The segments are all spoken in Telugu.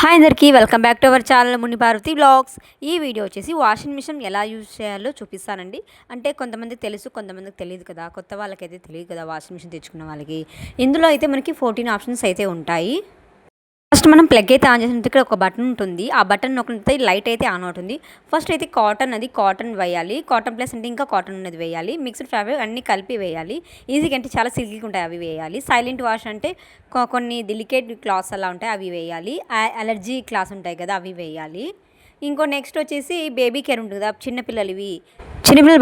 హాయ్ అందరికీ welcome back to our channel Muni Parvati vlogs. ఈ వీడియో వచ్చేసి వాషింగ్ మిషన్ ఎలా యూజ్ చేయాలో చూపిస్తానండి. అంటే కొంతమందికి తెలుసు, కొంతమందికి తెలియదు కదా. కొత్త వాళ్ళకైతే తెలియదు కదా వాషింగ్ మిషన్ తెచ్చుకున్న వాళ్ళకి. ఇందులో అయితే మనకి 14 ఆప్షన్స్ అయితే ఉంటాయి. ఫస్ట్ మనం ప్లగ్ అయితే ఆన్ చేసిన ఇక్కడ ఒక బటన్ ఉంటుంది. ఆ బటన్ నొక్కితే లైట్ అయితే ఆన్ అవుతుంది. ఫస్ట్ అయితే కాటన్ వేయాలి. కాటన్ ప్లస్ అంటే ఇంకా కాటన్ అనేది వేయాలి. మిక్స్డ్ ఫ్యాబ్రిక్ అన్నీ కలిపి వేయాలి. ఈజీగా అంటే చాలా సిల్కీగా ఉంటాయి అవి వేయాలి. సైలెంట్ వాష్ అంటే కొన్ని డెలికేట్ క్లాత్స్ అలా ఉంటాయి అవి వేయాలి. అలర్జీ క్లాస్ ఉంటాయి కదా అవి వేయాలి. ఇంకో నెక్స్ట్ వచ్చేసి బేబీ కేర్ ఉంటుంది కదా, చిన్నపిల్లల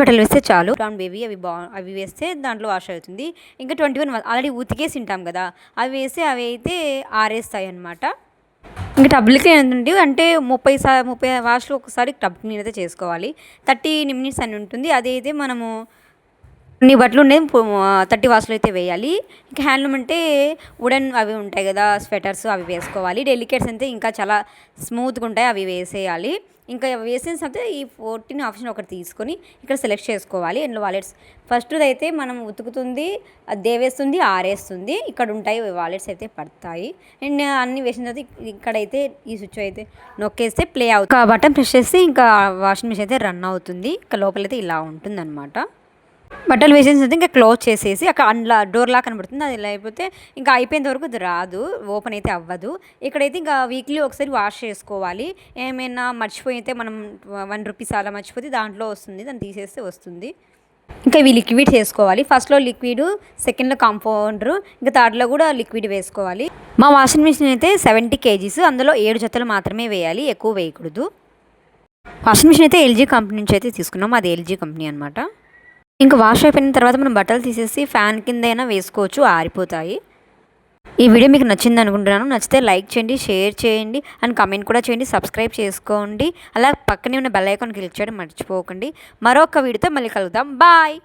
బట్టలు వేస్తే చాలు. బ్రౌన్ బేబీ అవి వేస్తే దాంట్లో వాష్ అవుతుంది. ఇంకా 21 ఆల్రెడీ ఉతికేసి ఉంటాం కదా, అవి వేస్తే అవి అయితే ఆరేస్తాయి అనమాట. ఇంకా టబ్ క్లీన్ ఏంటంటే అంటే 30 వాష్లు ఒకసారి టబ్ క్లీన్ అయితే చేసుకోవాలి. 30 మినిట్స్ అని ఉంటుంది. అదైతే మనము కొన్ని బట్టలు ఉండేది 30 వాష్లు అయితే వేయాలి. ఇంకా హ్యాండ్లూమ్ అంటే వుడెన్ అవి ఉంటాయి కదా, స్వెటర్స్ అవి వేసుకోవాలి. డెలికేట్స్ అంటే ఇంకా చాలా స్మూత్గా ఉంటాయి అవి వేసేయాలి. ఇంకా వేసిన తర్వాత ఈ 14 ఆప్షన్ ఒకటి తీసుకొని ఇక్కడ సెలెక్ట్ చేసుకోవాలి. ఇందులో వాలెట్స్ ఫస్ట్ అయితే మనం ఉతుకుతుంది, అది దేవేస్తుంది, ఆరేస్తుంది. ఇక్కడ ఉంటాయి వాలెట్స్ అయితే పడతాయి. అండ్ అన్నీ వేసిన తర్వాత ఇక్కడైతే ఈ స్విచ్ అయితే నొక్కేస్తే ప్లే అవుతుంది. బటన్ ప్రెస్ చేస్తే ఇంకా వాషింగ్ మిషన్ అయితే రన్ అవుతుంది. ఇంకా లోపలైతే ఇలా ఉంటుంది అనమాట. బట్టలు వేసేసిన తర్వాత ఇంకా క్లోజ్ చేసేసి అక్కడ అందులో డోర్లా కనబడుతుంది. అది లేకపోతే ఇంకా అయిపోయేంత వరకు అది రాదు, ఓపెన్ అయితే అవ్వదు. ఇక్కడైతే ఇంకా వీక్లీ ఒకసారి వాష్ చేసుకోవాలి. ఏమైనా మర్చిపోయితే మనం 1 రూపీస్ అలా మర్చిపోతే దాంట్లో వస్తుంది, దాన్ని తీసేస్తే వస్తుంది. ఇంకా ఇవి లిక్విడ్ చేసుకోవాలి. ఫస్ట్లో లిక్విడ్, సెకండ్లో కాంపౌండర్, ఇంకా థర్డ్లో కూడా లిక్విడ్ వేసుకోవాలి. మా వాషింగ్ మిషన్ అయితే 70 kgs, అందులో 7 జతలు మాత్రమే వేయాలి, ఎక్కువ వేయకూడదు. వాషింగ్ మిషన్ అయితే ఎల్జీ కంపెనీ నుంచి అయితే తీసుకున్నాం, అది ఎల్జీ కంపెనీ అనమాట. ఇంకా వాష్ అయిపోయిన తర్వాత మనం బట్టలు తీసేసి ఫ్యాన్ కింద అయినా వేసుకోవచ్చు, ఆరిపోతాయి. ఈ వీడియో మీకు నచ్చింది అనుకుంటున్నాను. నచ్చితే లైక్ చేయండి, షేర్ చేయండి అండ్ కామెంట్ కూడా చేయండి, సబ్స్క్రైబ్ చేసుకోండి. అలా పక్కనే ఉన్న బెల్ ఐకాన్ క్లిక్ చేయడం మర్చిపోకండి. మరొక వీడియోతో మళ్ళీ కలుద్దాం. బాయ్.